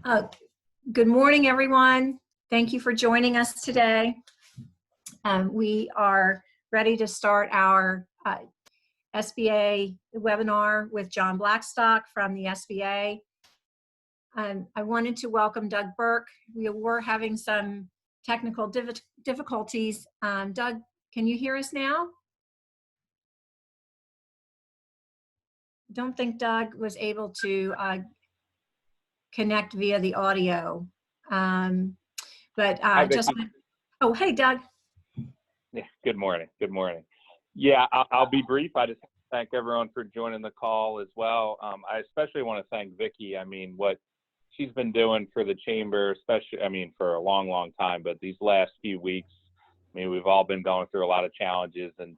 Uh, Good morning, everyone. Thank you for joining us today. We are ready to start our SBA webinar with John Blackstock from the SBA. I wanted to welcome Doug Burke. We were having some technical difficulties. Doug, can you hear us now? Don't think Doug was able to connect via the audio. Oh, hey, Doug. Yeah, good morning. Good morning. Yeah, I'll be brief. I just thank everyone for joining the call as well. I especially want to thank Vicki. I mean, what she's been doing for the chamber, especially, I mean, for a long, long time, but these last few weeks, I mean, we've all been going through a lot of challenges, and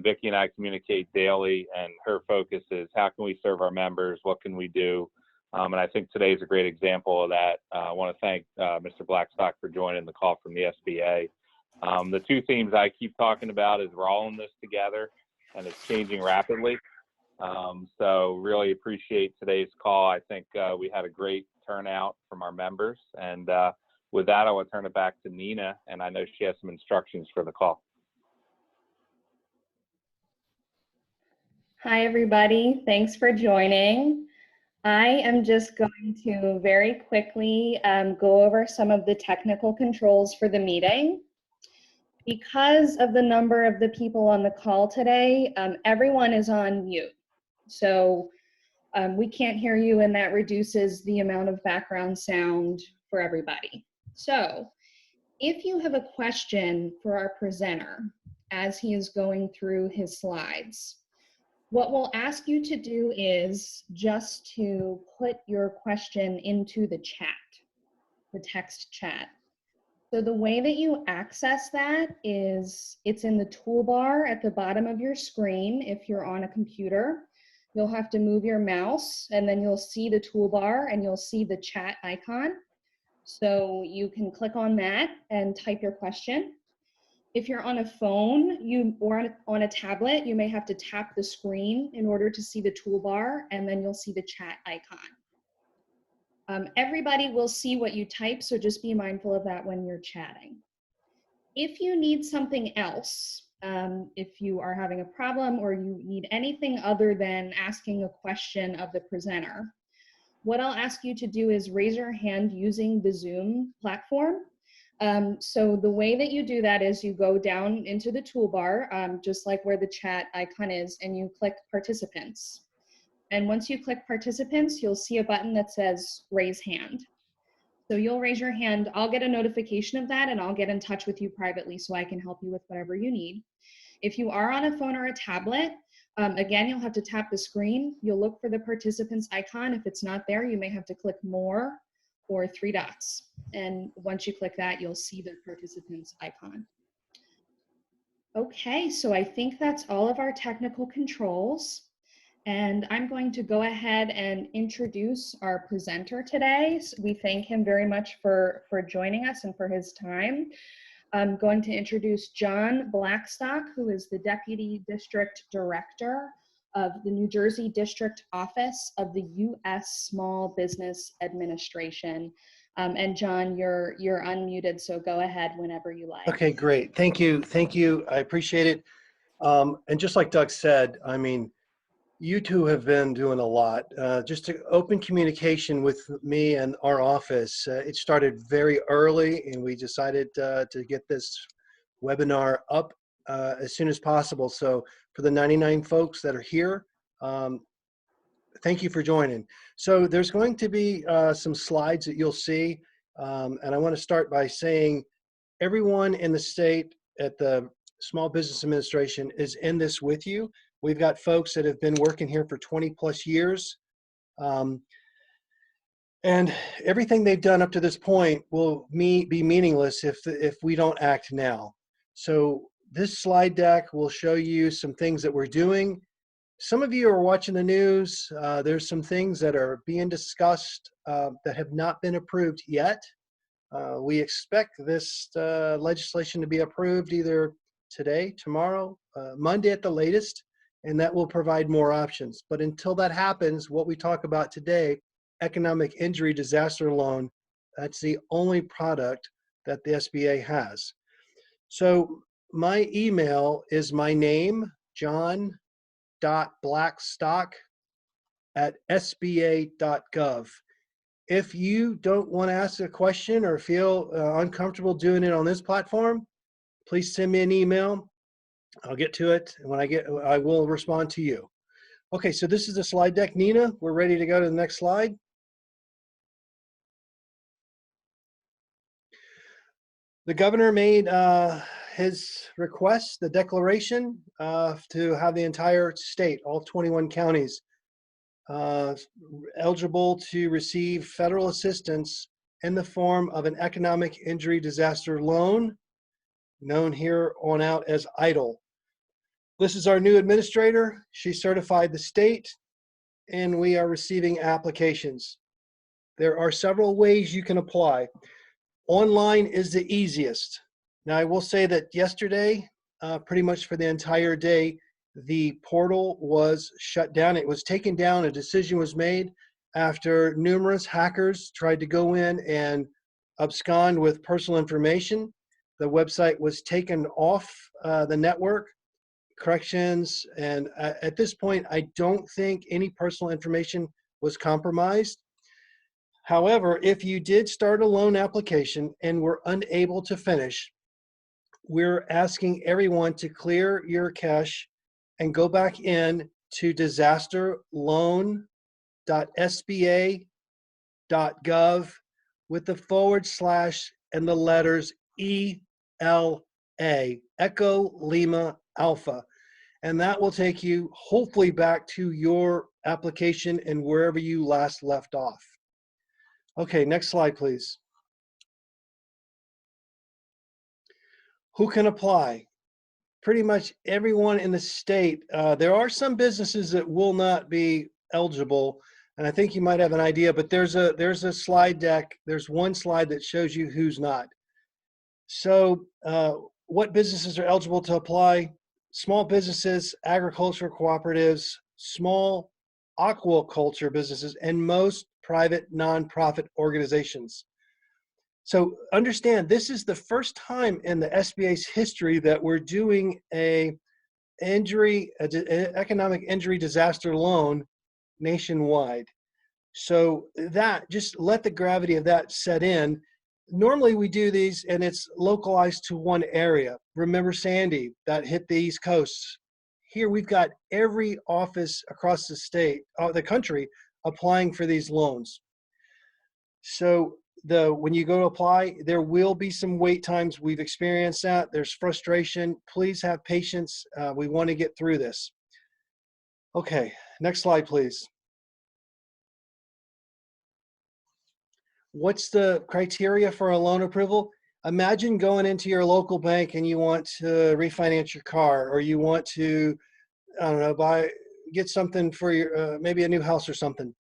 Vicki and I communicate daily, and her focus is how can we serve our members? What can we do? And I think today is a great example of that. I want to thank Mr. Blackstock for joining the call from the SBA. The two themes I keep talking about is we're all in this together, and it's changing rapidly. So really appreciate today's call. I think we had a great turnout from our members. And with that, I will turn it back to Nina, and I know she has some instructions for the call. Hi, everybody. Thanks for joining. I am just going to very quickly go over some of the technical controls for the meeting. Because of the number of the people on the call today, everyone is on mute. So we can't hear you, and that reduces the amount of background sound for everybody. So if you have a question for our presenter as he is going through his slides, what we'll ask you to do is just to put your question into the chat, the text chat. So the way that you access that is it's in the toolbar at the bottom of your screen. If you're on a computer, you'll have to move your mouse, and then you'll see the toolbar and you'll see the chat icon. So you can click on that and type your question. If you're on a phone or on a tablet, you may have to tap the screen in order to see the toolbar, and then you'll see the chat icon. Everybody will see what you type, so just be mindful of that when you're chatting. If you need something else, if you are having a problem or you need anything other than asking a question of the presenter, what I'll ask you to do is raise your hand using the Zoom platform. So the way that you do that is you go down into the toolbar, just like where the chat icon is, and you click participants. And once you click participants, you'll see a button that says raise hand. So you'll raise your hand. I'll get a notification of that, and I'll get in touch with you privately so I can help you with whatever you need. If you are on a phone or a tablet, again, you'll have to tap the screen. You'll look for the participants icon. If it's not there, you may have to click more or three dots. And once you click that, you'll see the participants icon. Okay, so I think that's all of our technical controls. And I'm going to go ahead and introduce our presenter today. So we thank him very much for joining us and for his time. I'm going to introduce John Blackstock, who is the Deputy District Director of the New Jersey District Office of the U.S. Small Business Administration. And John, you're unmuted, so go ahead whenever you like. Okay, great. Thank you. Thank you. I appreciate it. And just like Doug said, I mean, you two have been doing a lot. Just to open communication with me and our office, it started very early, and we decided to get this webinar up as soon as possible. So for the 99 folks that are here, thank you for joining. So there's going to be some slides that you'll see, and I want to start by saying everyone in the state at the Small Business Administration is in this with you. We've got folks that have been working here for 20 plus years. And everything they've done up to this point will be meaningless if we don't act now. So this slide deck will show you some things that we're doing. Some of you are watching the news. There's some things that are being discussed that have not been approved yet. We expect this legislation to be approved either today, tomorrow, Monday at the latest, and that will provide more options. But until that happens, what we talk about today economic injury disaster loan. That's the only product that the SBA has. So my email is my name, john.blackstock@sba.gov. If you don't want to ask a question or feel uncomfortable doing it on this platform, please send me an email. I'll get to it. And when I will respond to you. Okay, so this is the slide deck. Nina, we're ready to go to the next slide. The governor made his request, the declaration, to have the entire state, all 21 counties, eligible to receive federal assistance in the form of an economic injury disaster loan, known here on out as EIDL. This is our new administrator. She certified the state, and we are receiving applications. There are several ways you can apply. Online is the easiest. Now, I will say that yesterday, pretty much for the entire day, the portal was shut down. It was taken down. A decision was made after numerous hackers tried to go in and abscond with personal information. The website was taken off the network. Corrections, and at this point, I don't think any personal information was compromised. However, if you did start a loan application and were unable to finish, we're asking everyone to clear your cache and go back in to disasterloan.sba.gov with the / and the letters ELA, Echo Lima Alpha. And that will take you hopefully back to your application and wherever you last left off. Okay, next slide, please. Who can apply? Pretty much everyone in the state. There are some businesses that will not be eligible, and I think you might have an idea, but there's a slide deck. There's one slide that shows you who's not. So what businesses are eligible to apply? Small businesses, agricultural cooperatives, small aquaculture businesses, and most private nonprofit organizations. So understand, this is the first time in the SBA's history that we're doing an economic injury disaster loan nationwide. So that, just let the gravity of that set in. Normally we do these and it's localized to one area. Remember Sandy, that hit the East Coast. Here we've got every office across the state, the country, applying for these loans. So when you go to apply, there will be some wait times. We've experienced that. There's frustration. Please have patience. We want to get through this. Okay, next slide, please. What's the criteria for a loan approval? Imagine going into your local bank and you want to refinance your car, or you want to, I don't know, get something for your, maybe a new house or something.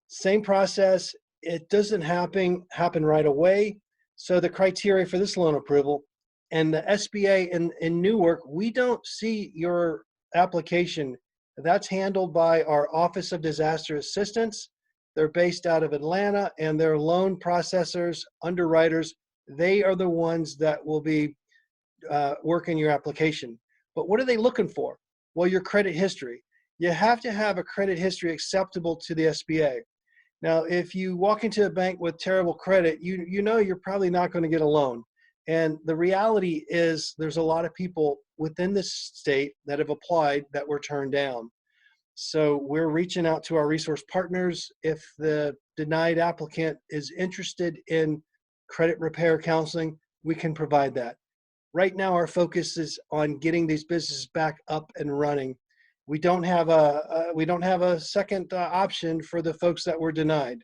Same process. It doesn't happen right away. So the criteria for this loan approval, and the SBA in Newark, we don't see your application. That's handled by our Office of Disaster Assistance. They're based out of Atlanta, and their loan processors, underwriters, they are the ones that will be working your application. But what are they looking for? Well, your credit history. You have to have a credit history acceptable to the SBA. Now, if you walk into a bank with terrible credit, you know you're probably not going to get a loan. And the reality is there's a lot of people within this state that have applied that were turned down. So we're reaching out to our resource partners. If the denied applicant is interested in credit repair counseling, we can provide that. Right now, our focus is on getting these businesses back up and running. We don't have a second option for the folks that were denied.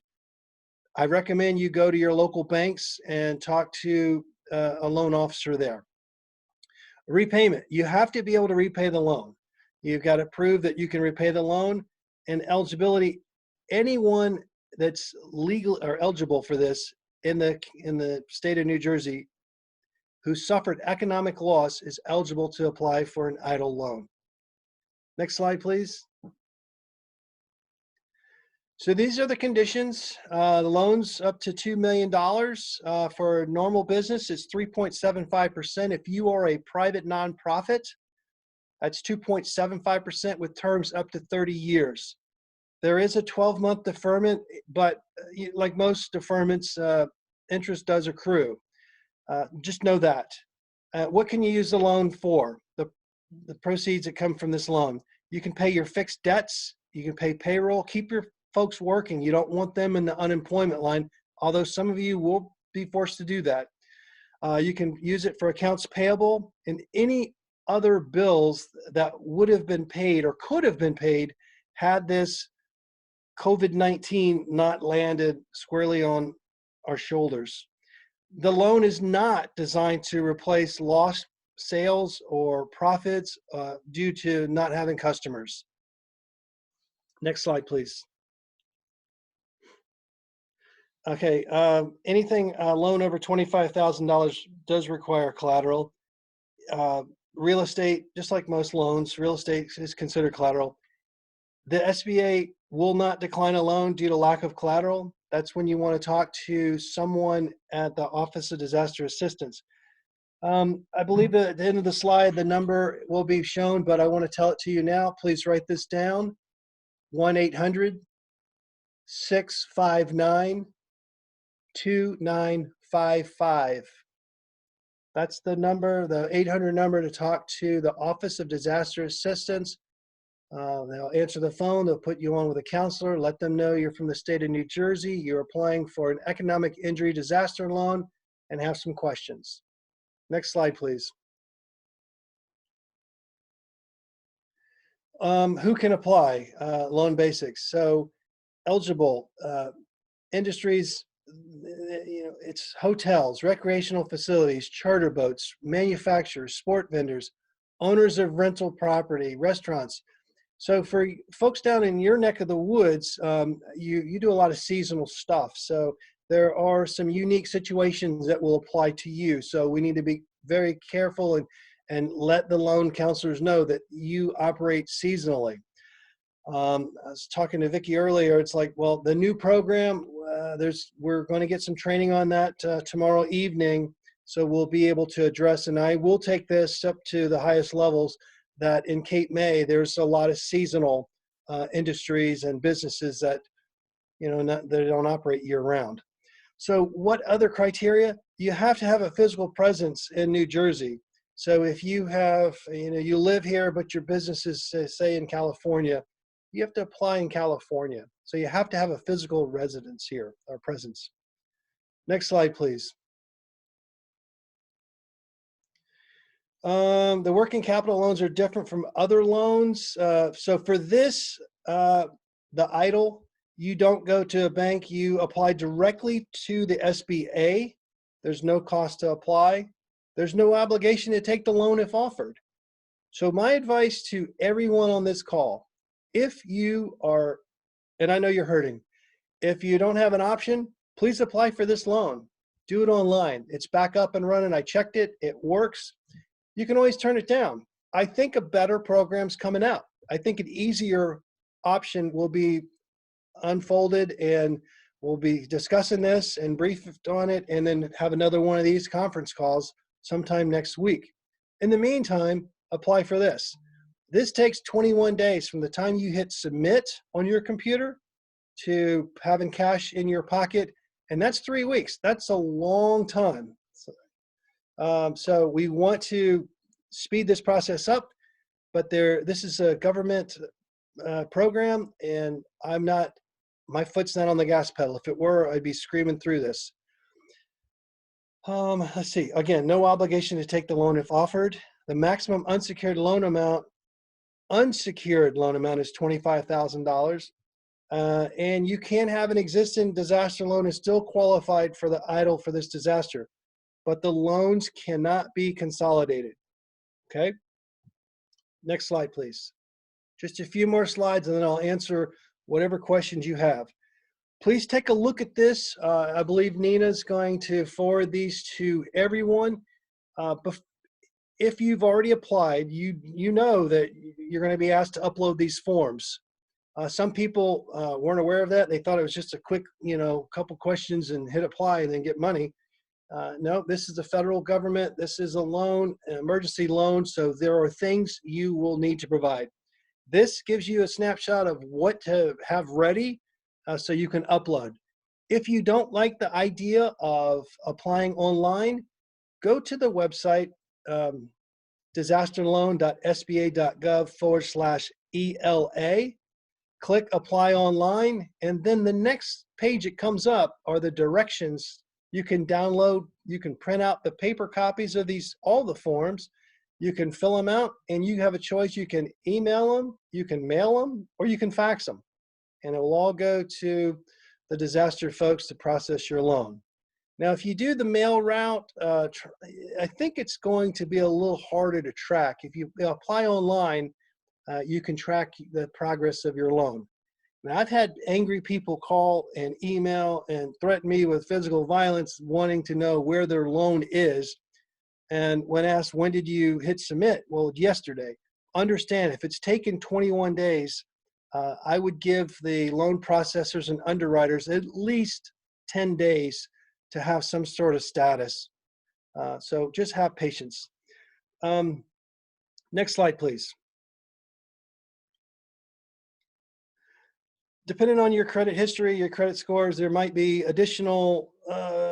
I recommend you go to your local banks and talk to a loan officer there. Repayment. You have to be able to repay the loan. You've got to prove that you can repay the loan. And eligibility, anyone that's legal or eligible for this in the state of New Jersey who suffered economic loss is eligible to apply for an EIDL loan. Next slide, please. So these are the conditions. The loans up to $2 million. For normal business, it's 3.75%. If you are a private nonprofit, that's 2.75% with terms up to 30 years. There is a 12-month deferment, but like most deferments, interest does accrue. Just know that. What can you use the loan for? The proceeds that come from this loan. You can pay your fixed debts. You can pay payroll. Keep your folks working. You don't want them in the unemployment line, although some of you will be forced to do that. You can use it for accounts payable and any other bills that would have been paid or could have been paid had this COVID-19 not landed squarely on our shoulders. The loan is not designed to replace lost sales or profits due to not having customers. Next slide, please. Okay, anything loan over $25,000 does require collateral. Real estate, just like most loans, real estate is considered collateral. The SBA will not decline a loan due to lack of collateral. That's when you want to talk to someone at the Office of Disaster Assistance. I believe that at the end of the slide, the number will be shown, but I want to tell it to you now. Please write this down. 1-800-659-2955. That's the number, the 800 number to talk to the Office of Disaster Assistance. They'll answer the phone. They'll put you on with a counselor. Let them know you're from the state of New Jersey. You're applying for an economic injury disaster loan and have some questions. Next slide, please. Who can apply? Loan basics. So eligible industries, it's hotels, recreational facilities, charter boats, manufacturers, sport vendors, owners of rental property, restaurants. So for folks down in your neck of the woods, you do a lot of seasonal stuff. So there are some unique situations that will apply to you. So we need to be very careful and let the loan counselors know that you operate seasonally. I was talking to Vicki earlier. It's like, well, the new program, we're going to get some training on that tomorrow evening. So we'll be able to address, and I will take this up to the highest levels, that in Cape May, there's a lot of seasonal industries and businesses that, they don't operate year round. So what other criteria? You have to have a physical presence in New Jersey. So if you have, you live here, but your business is, say, in California, you have to apply in California. So you have to have a physical residence here, or presence. Next slide, please. The working capital loans are different from other loans. So for this, the EIDL, you don't go to a bank. You apply directly to the SBA. There's no cost to apply. There's no obligation to take the loan if offered. So my advice to everyone on this call, if you are, and I know you're hurting, if you don't have an option, please apply for this loan. Do it online. It's back up and running. I checked it. It works. You can always turn it down. I think a better program's coming out. I think an easier option will be unfolded, and we'll be discussing this and briefed on it, and then have another one of these conference calls sometime next week. In the meantime, apply for this. This takes 21 days from the time you hit submit on your computer to having cash in your pocket, and that's 3 weeks. That's a long time. So we want to speed this process up, but this is a government program, and my foot's not on the gas pedal. If it were, I'd be screaming through this. Let's see. Again, no obligation to take the loan if offered. The maximum unsecured loan amount is $25,000. And you can have an existing disaster loan and still qualified for the EIDL for this disaster, but the loans cannot be consolidated. Okay. Next slide, please. Just a few more slides, and then I'll answer whatever questions you have. Please take a look at this. I believe Nina's going to forward these to everyone. If you've already applied, you know that you're going to be asked to upload these forms. Some people weren't aware of that. They thought it was just a quick, couple questions and hit apply and then get money. No, this is the federal government. This is a loan, an emergency loan. So there are things you will need to provide. This gives you a snapshot of what to have ready so you can upload. If you don't like the idea of applying online, go to the website, disasterloan.sba.gov/ELA. Click apply online, and then the next page it comes up are the directions. You can download, you can print out the paper copies of all the forms, you can fill them out, and you have a choice. You can email them, you can mail them, or you can fax them. And it will all go to the disaster folks to process your loan. Now, if you do the mail route, I think it's going to be a little harder to track. If you apply online, you can track the progress of your loan. Now, I've had angry people call and email and threaten me with physical violence, wanting to know where their loan is. And when asked, when did you hit submit? Well, yesterday. Understand, if it's taken 21 days, I would give the loan processors and underwriters at least 10 days to have some sort of status. So just have patience. Next slide, please. Depending on your credit history, your credit scores, there might be additional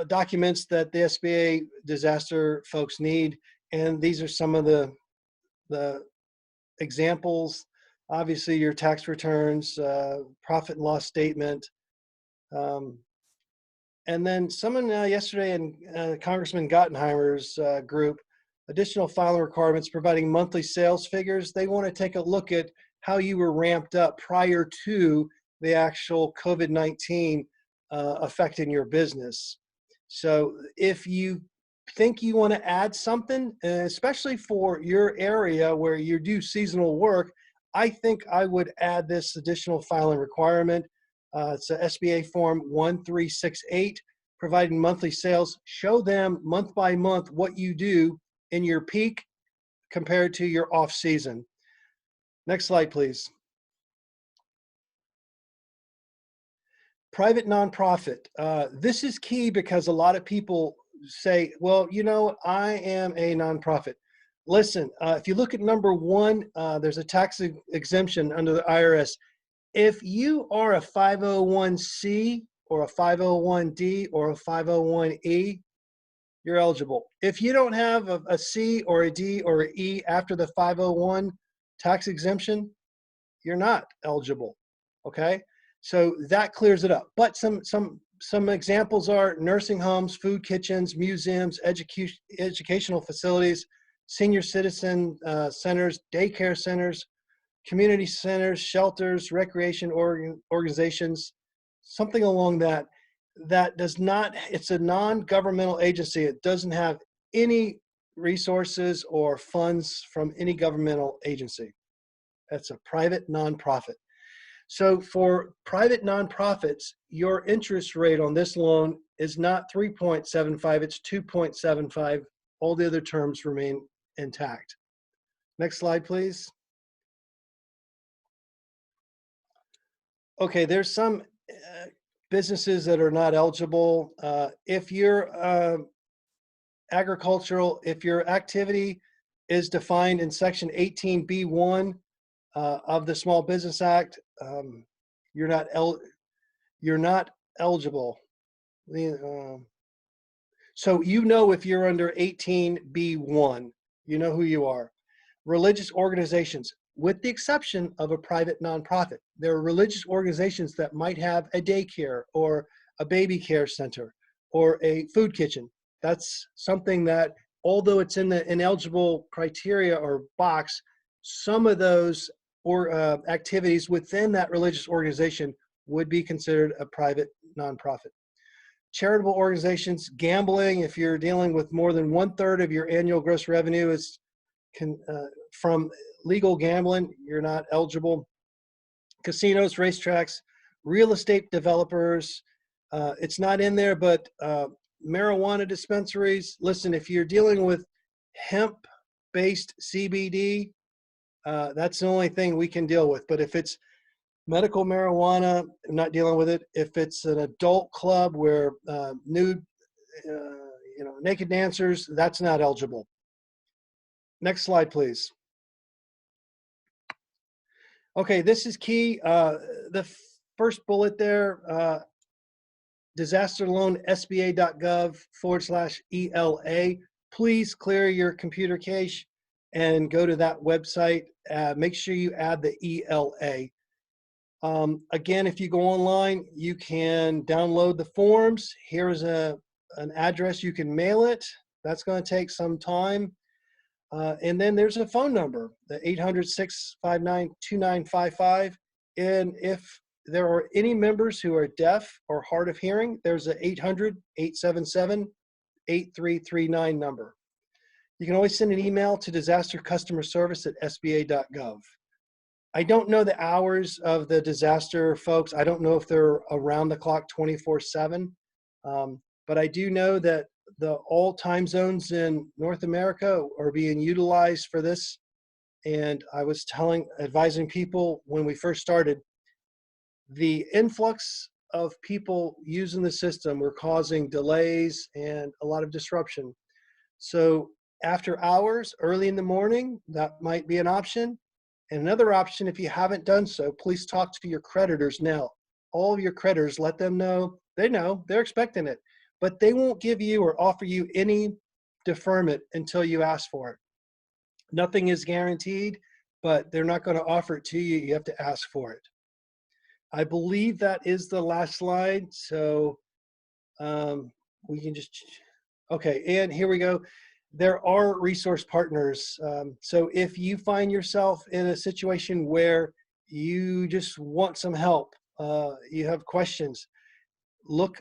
documents that the SBA disaster folks need. And these are some of the examples. Obviously, your tax returns, profit and loss statement. And then someone yesterday in Congressman Gottheimer's group, additional filing requirements providing monthly sales figures. They want to take a look at how you were ramped up prior to the actual COVID-19 affecting your business. So if you think you want to add something, especially for your area where you do seasonal work, I think I would add this additional filing requirement. It's a SBA form 1368, providing monthly sales. Show them month by month what you do in your peak compared to your off season. Next slide, please. Private nonprofit. This is key because a lot of people say, well, I am a nonprofit. Listen, if you look at number 1, there's a tax exemption under the IRS. If you are a 501c or a 501d or a 501e, you're eligible. If you don't have a C or a D or an E after the 501 tax exemption, you're not eligible. Okay, so that clears it up. But some examples are nursing homes, food kitchens, museums, educational facilities, senior citizen centers, daycare centers, community centers, shelters, recreation organizations, something along that. That does not, it's a non-governmental agency. It doesn't have any resources or funds from any governmental agency. That's a private nonprofit. So for private nonprofits, your interest rate on this loan is not 3.75, it's 2.75. All the other terms remain intact. Next slide, please. Okay, there's some businesses that are not eligible. If you're agricultural, if your activity is defined in Section 18B1 of the Small Business Act, you're not eligible. So if you're under 18B1, you know who you are. Religious organizations, with the exception of a private nonprofit. There are religious organizations that might have a daycare or a baby care center or a food kitchen. That's something that, although it's in the ineligible criteria or box, some of those activities within that religious organization would be considered a private nonprofit. Charitable organizations, gambling, if you're dealing with more than 1/3 of your annual gross revenue is from legal gambling, you're not eligible. Casinos, racetracks, real estate developers, it's not in there, but marijuana dispensaries. Listen, if you're dealing with hemp-based CBD, that's the only thing we can deal with. But if it's Medical marijuana, I'm not dealing with it. If it's an adult club where nude, naked dancers, that's not eligible. Next slide, please. Okay, this is key. The first bullet there, disaster loan, sba.gov/ELA. Please clear your computer cache and go to that website. Make sure you add the ELA. Again, if you go online, you can download the forms. Here's an address you can mail it. That's going to take some time. And then there's a phone number, the 800-659-2955. And if there are any members who are deaf or hard of hearing, there's a 800-877-8339 number. You can always send an email to disastercustomerservice@sba.gov. I don't know the hours of the disaster folks. I don't know if they're around the clock 24/7, but I do know that all time zones in North America are being utilized for this. And I was advising people when we first started, the influx of people using the system were causing delays and a lot of disruption. So after hours, early in the morning, that might be an option. And another option, if you haven't done so, please talk to your creditors now. All of your creditors, let them know, they're expecting it, but they won't give you or offer you any deferment until you ask for it. Nothing is guaranteed, but they're not going to offer it to you. You have to ask for it. I believe that is the last slide. So we can just, okay, and here we go. There are resource partners. So if you find yourself in a situation where you just want some help, you have questions, look,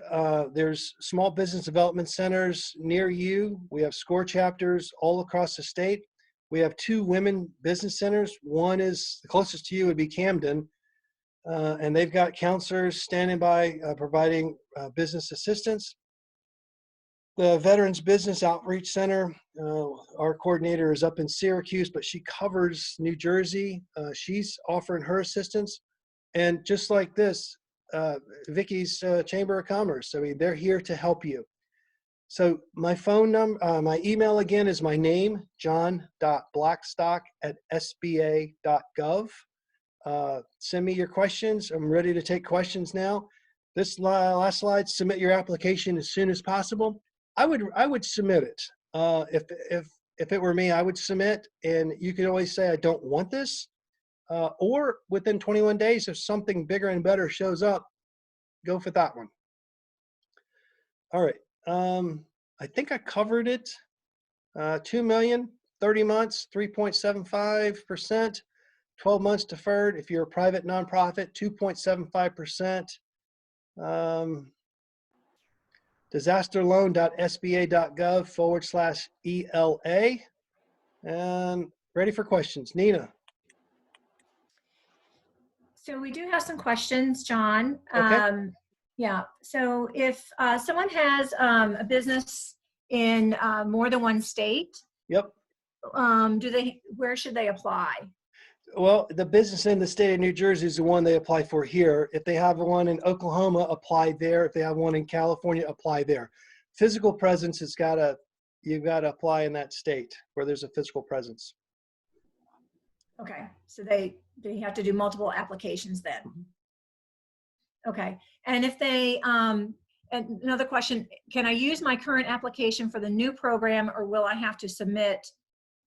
there's small business development centers near you. We have SCORE chapters all across the state. We have 2 women business centers. One is, the closest to you would be Camden, and they've got counselors standing by providing business assistance. The Veterans Business Outreach Center, our coordinator is up in Syracuse, but she covers New Jersey. She's offering her assistance. And just like this, Vicky's Chamber of Commerce. I mean, they're here to help you. So my phone number, my email again is my name, john.blackstock@sba.gov. Send me your questions. I'm ready to take questions now. This last slide, submit your application as soon as possible. I would submit it. If it were me, I would submit, and you could always say, I don't want this. Or within 21 days, if something bigger and better shows up, go for that one. All right. I think I covered it. 2 million, 30 months, 3.75%, 12 months deferred. If you're a private nonprofit, 2.75%. disasterloan.sba.gov/ELA. And ready for questions. Nina. So we do have some questions, John. Okay. Yeah, so if someone has a business in more than one state, Yep. where should they apply? Well, the business in the state of New Jersey is the one they apply for here. If they have one in Oklahoma, apply there. If they have one in California, apply there. Physical presence you've got to apply in that state where there's a physical presence. Okay, so they have to do multiple applications then. Okay, and if they, and another question, can I use my current application for the new program, or will I have to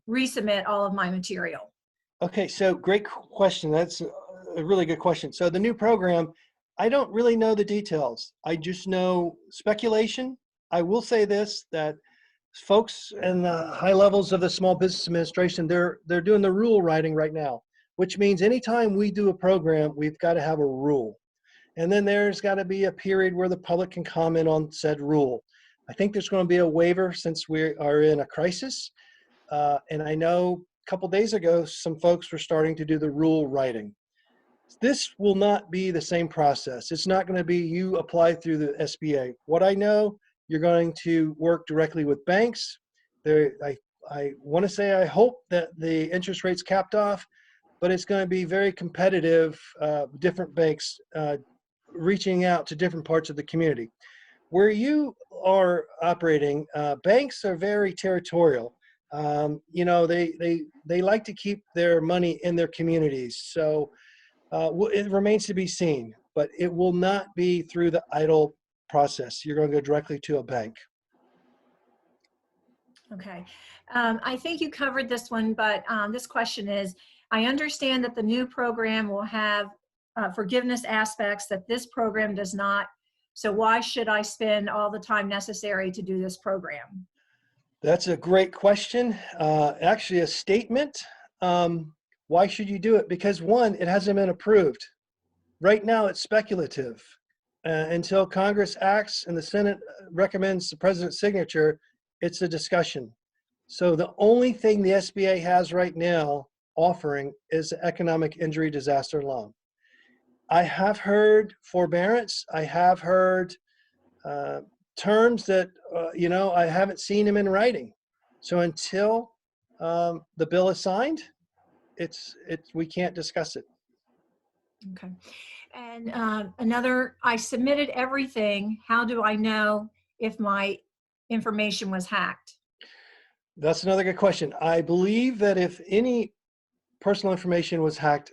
resubmit all of my material? Okay, so great question. That's a really good question. So the new program, I don't really know the details. I just know speculation. I will say this, that folks in the high levels of the Small Business Administration, they're doing the rule writing right now, which means anytime we do a program, we've got to have a rule. And then there's got to be a period where the public can comment on said rule. I think there's going to be a waiver since we are in a crisis. And I know a couple days ago, some folks were starting to do the rule writing. This will not be the same process. It's not going to be you apply through the SBA. What I know, you're going to work directly with banks. I want to say I hope that the interest rate's capped off, but it's going to be very competitive, different banks reaching out to different parts of the community. Where you are operating, banks are very territorial. You know, they like to keep their money in their communities. So it remains to be seen, but it will not be through the EIDL process. You're going to go directly to a bank. Okay. I think you covered this one, but this question is, I understand that the new program will have forgiveness aspects that this program does not. So why should I spend all the time necessary to do this program? That's a great question. Actually, a statement. Why should you do it? Because one, it hasn't been approved. Right now, it's speculative. Until Congress acts and the Senate recommends the president's signature, it's a discussion. So the only thing the SBA has right now offering is the economic injury disaster loan. I have heard forbearance. I have heard terms that, you know, I haven't seen them in writing. So until the bill is signed, we can't discuss it. Okay. And I submitted everything. How do I know if my information was hacked? That's another good question. I believe that if any personal information was hacked,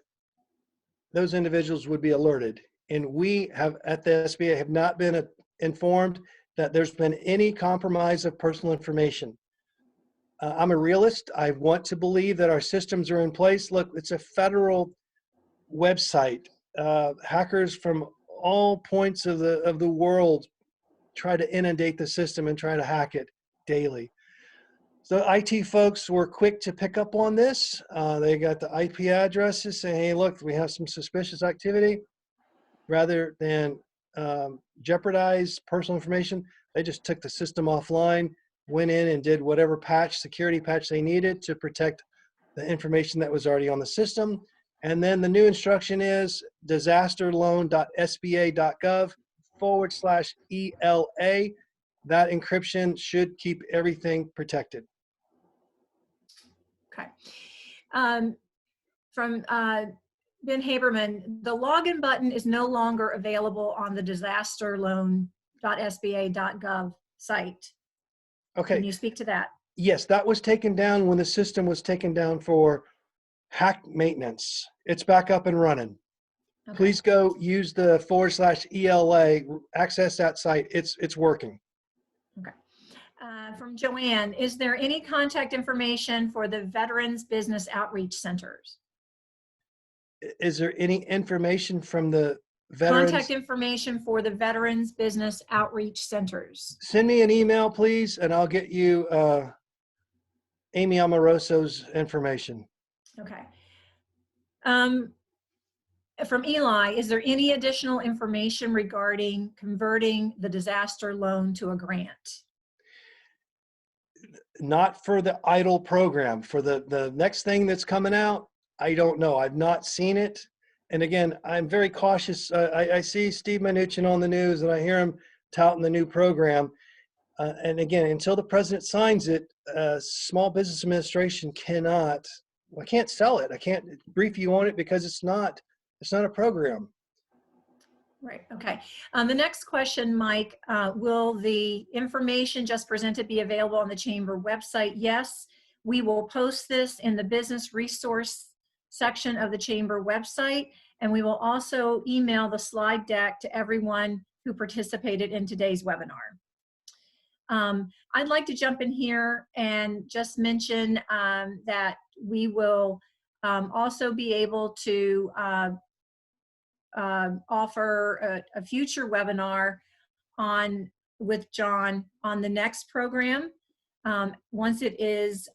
those individuals would be alerted. And we have, at the SBA, have not been informed that there's been any compromise of personal information. I'm a realist. I want to believe that our systems are in place. Look, it's a federal website. Hackers from all points of the world try to inundate the system and try to hack it daily. So IT folks were quick to pick up on this. They got the IP addresses saying, hey, look, we have some suspicious activity. Rather than jeopardize personal information, they just took the system offline, went in and did whatever security patch they needed to protect the information that was already on the system. And then the new instruction is disasterloan.sba.gov/ELA. That encryption should keep everything protected. Okay. From Ben Haberman, the login button is no longer available on the disasterloan.sba.gov site. Okay. Can you speak to that? Yes, that was taken down when the system was taken down for hack maintenance. It's back up and running. Okay. Please go use the /ELA, access that site. It's working. Okay. From Joanne, is there any contact information for the Veterans Business Outreach Centers? Is there any information from the Veterans? Contact information for the Veterans Business Outreach Centers. Send me an email, please, and I'll get you Amy Amoroso's information. Okay. From Eli, is there any additional information regarding converting the disaster loan to a grant? Not for the EIDL program. For the next thing that's coming out, I don't know. I've not seen it. And again, I'm very cautious. I see Steve Mnuchin on the news and I hear him touting the new program. And again, until the president signs it, Small Business Administration I can't sell it. I can't brief you on it because it's not a program. Right, okay. The next question, Mike, will the information just presented be available on the Chamber website? Yes, we will post this in the business resource section of the Chamber website, and we will also email the slide deck to everyone who participated in today's webinar. I'd like to jump in here and just mention that we will also be able to offer a future webinar with John on the next program. Once it is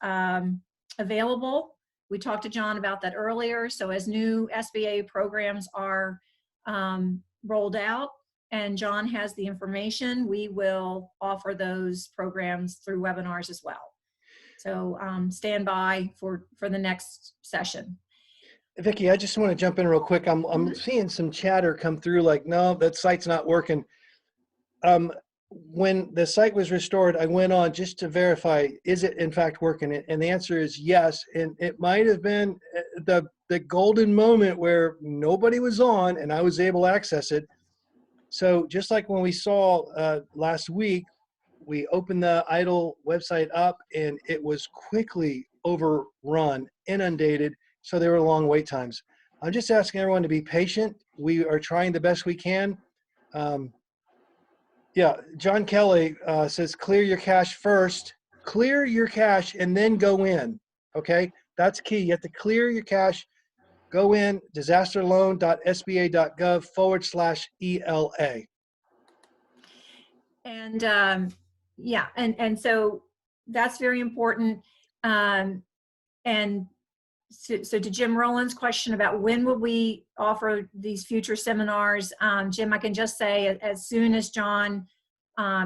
available, we talked to John about that earlier. So as new SBA programs are rolled out and John has the information, we will offer those programs through webinars as well. So stand by for the next session. Vicki, I just want to jump in real quick. I'm seeing some chatter come through like, no, that site's not working. when the site was restored, I went on just to verify, is it in fact working? And the answer is yes. And it might have been the golden moment where nobody was on and I was able to access it. So just like when we saw last week, we opened the idle website up and it was quickly overrun, inundated. So there were long wait times. I'm just asking everyone to be patient. We are trying the best we can. Yeah, John Kelly says, clear your cache first. Clear your cache and then go in, okay? That's key. You have to clear your cache, go in, disasterloan.sba.gov/ELA. And yeah, and so that's very important. And so to Jim Rowland's question about when will we offer these future seminars, Jim, I can just say as soon as John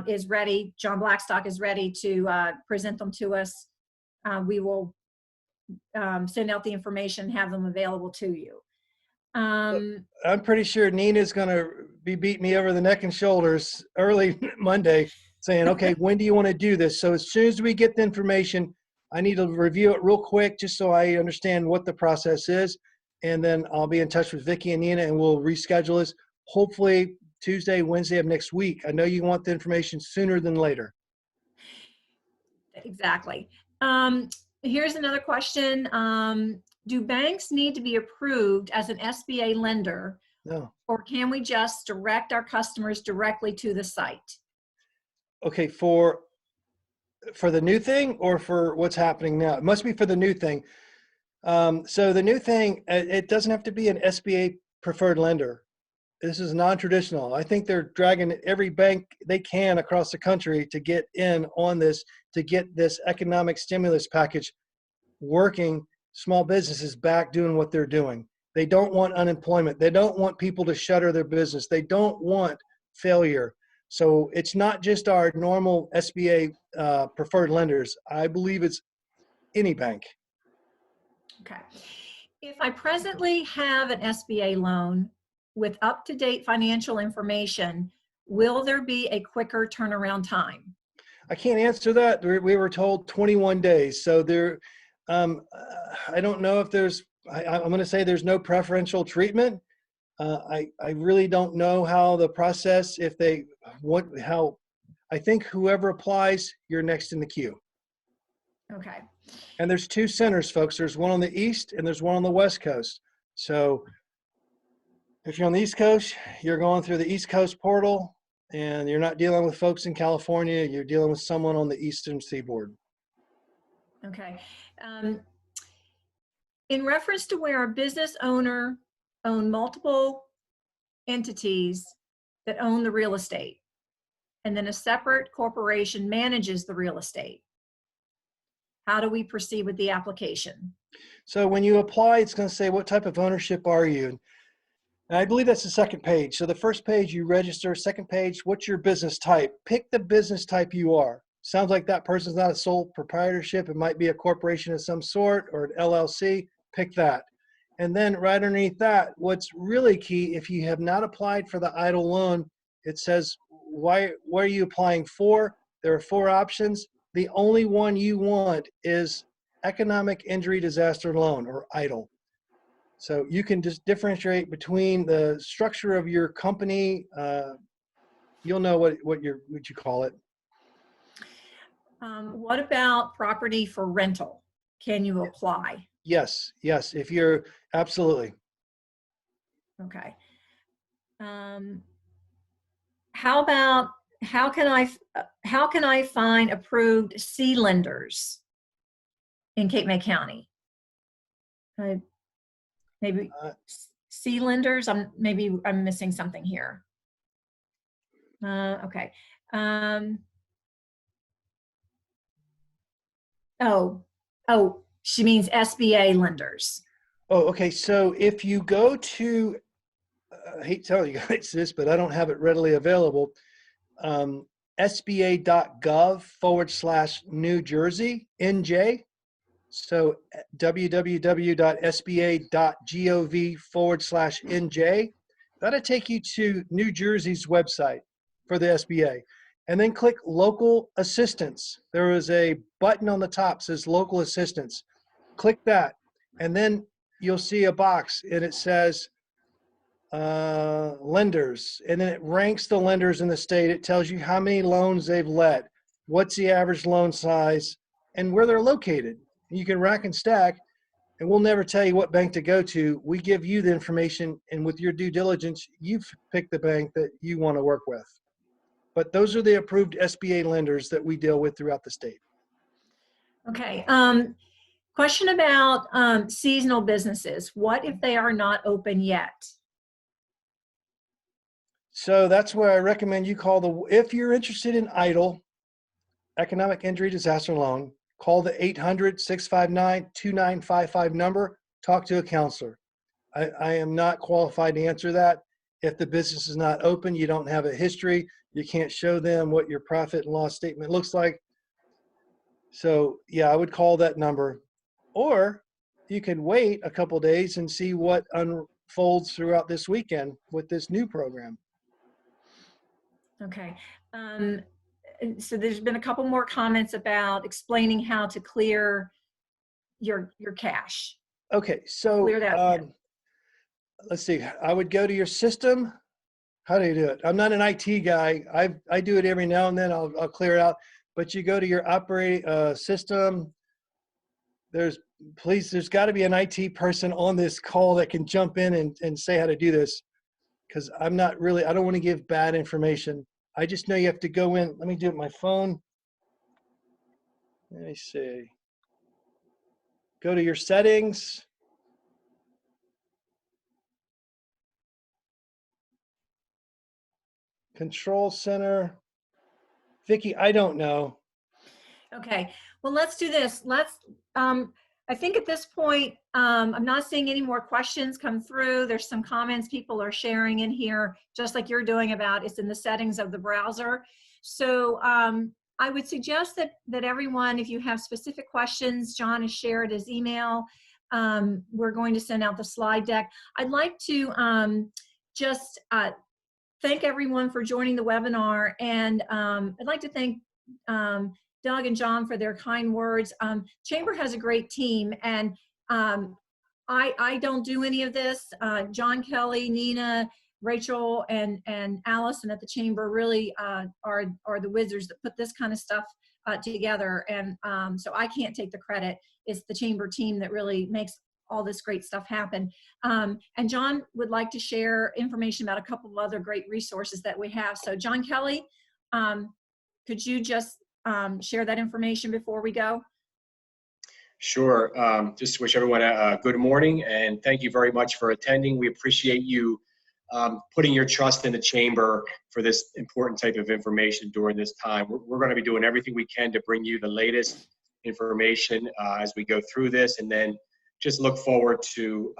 is ready, John Blackstock is ready to present them to us, we will send out the information, have them available to you. I'm pretty sure Nina's going to be beating me over the neck and shoulders early Monday saying, okay, when do you want to do this? So as soon as we get the information, I need to review it real quick just so I understand what the process is. And then I'll be in touch with Vicki and Nina and we'll reschedule this hopefully Tuesday, Wednesday of next week. I know you want the information sooner than later. Exactly. Here's another question. Do banks need to be approved as an SBA lender? No. Or can we just direct our customers directly to the site? Okay, for the new thing or for what's happening now? It must be for the new thing. So the new thing, it doesn't have to be an SBA preferred lender. This is non-traditional. I think they're dragging every bank they can across the country to get in on this, to get this economic stimulus package working, small businesses back doing what they're doing. They don't want unemployment. They don't want people to shutter their business. They don't want failure. So it's not just our normal SBA preferred lenders. I believe it's any bank. Okay. If I presently have an SBA loan with up-to-date financial information, will there be a quicker turnaround time? I can't answer that. We were told 21 days. So there, I don't know if there's, I'm going to say there's no preferential treatment. I really don't know how the process, if they want, how, I think whoever applies, you're next in the queue. Okay. And there's two centers, folks. There's one on the East and there's one on the West Coast. So if you're on the East Coast, you're going through the East Coast portal and you're not dealing with folks in California. You're dealing with someone on the Eastern Seaboard. Okay. In reference to where a business owner own multiple entities that own the real estate, and then a separate corporation manages the real estate, how do we proceed with the application? So when you apply, it's going to say, what type of ownership are you? And I believe that's the second page. So the first page, you register. Second page, what's your business type? Pick the business type you are. Sounds like that person's not a sole proprietorship. It might be a corporation of some sort or an LLC. Pick that. And then right underneath that, what's really key, if you have not applied for the EIDL loan, it says, what are you applying for? There are 4 options. The only one you want is economic injury disaster loan, or EIDL. So you can just differentiate between the structure of your company. You'll know what you call it. What about property for rental? Can you apply? Yes, yes. If you're absolutely. Okay. How can I find approved C lenders in Cape May County? Maybe C lenders. Maybe I'm missing something here. Okay. Oh, she means SBA lenders. Oh, okay. So if you go to, I hate telling you guys this, but I don't have it readily available. SBA.gov/New Jersey, NJ. So www.sba.gov/NJ. That'll take you to New Jersey's website for the SBA. and then click local assistance. There is a button on the top that says local assistance. Click that, and then you'll see a box and it says lenders, and then it ranks the lenders in the state. It tells you how many loans they've let, what's the average loan size, and where they're located. You can rack and stack, and we'll never tell you what bank to go to. We give you the information, and with your due diligence, you've picked the bank that you want to work with. But those are the approved SBA lenders that we deal with throughout the state. Okay. Question about seasonal businesses. What if they are not open yet? So that's where I recommend you call if you're interested in EIDL, Economic Injury Disaster Loan, call the 800-659-2955 number, talk to a counselor. I am not qualified to answer that. If the business is not open, you don't have a history, you can't show them what your profit and loss statement looks like. So yeah, I would call that number. Or you can wait a couple days and see what unfolds throughout this weekend with this new program. Okay. So there's been a couple more comments about explaining how to clear your cash. Okay, so Clear that. let's see. I would go to your system. How do you do it? I'm not an IT guy. I do it every now and then. I'll clear it out. But you go to your operating system. There's got to be an IT person on this call that can jump in and say how to do this, because I don't want to give bad information. I just know you have to go in. Let me do it on my phone. Let me see. Go to your settings. Control center. Vicki, I don't know. Okay. Well, let's do this. I think at this point, I'm not seeing any more questions come through. There's some comments people are sharing in here, just like you're doing about it's in the settings of the browser. So I would suggest that everyone, if you have specific questions, John has shared his email. We're going to send out the slide deck. I'd like to just thank everyone for joining the webinar, and I'd like to thank Doug and John for their kind words. Chamber has a great team, and I don't do any of this. John Kelly, Nina, Rachel, and Allison at the Chamber really are the wizards that put this kind of stuff together, and so I can't take the credit. It's the Chamber team that really makes all this great stuff happen. And John would like to share information about a couple of other great resources that we have. So John Kelly, could you just share that information before we go? Sure. Just wish everyone a good morning, and thank you very much for attending. We appreciate you putting your trust in the Chamber for this important type of information during this time. We're going to be doing everything we can to bring you the latest information as we go through this, and then just look forward to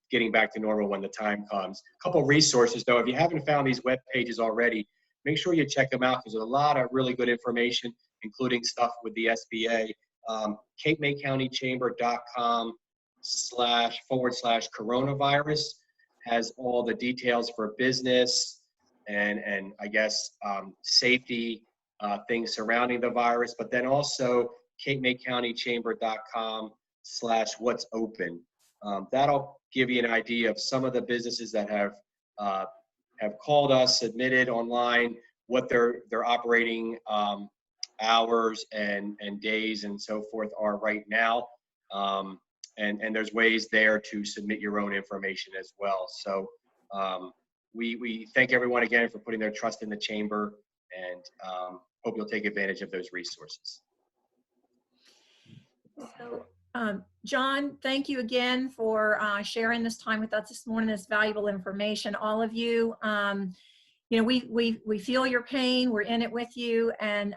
getting back to normal when the time comes. A couple of resources, though. If you haven't found these web pages already, make sure you check them out, because there's a lot of really good information, including stuff with the SBA. Cape May County Chamber.com//coronavirus has all the details for business and I guess safety things surrounding the virus, but then also Cape May County Chamber.com/what's open. That'll give you an idea of some of the businesses that have called us, submitted online, what their operating hours and days and so forth are right now. And there's ways there to submit your own information as well. So we thank everyone again for putting their trust in the Chamber, and hope you'll take advantage of those resources. So, John, thank you again for sharing this time with us this morning, this valuable information. All of you, you know, we feel your pain. We're in it with you, and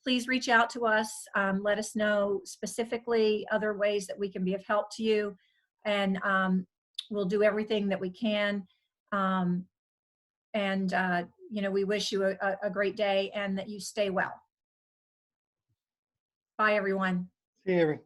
please reach out to us. Let us know specifically other ways that we can be of help to you, and we'll do everything that we can. You know, we wish you a great day and that you stay well. Bye, everyone. See you, everyone.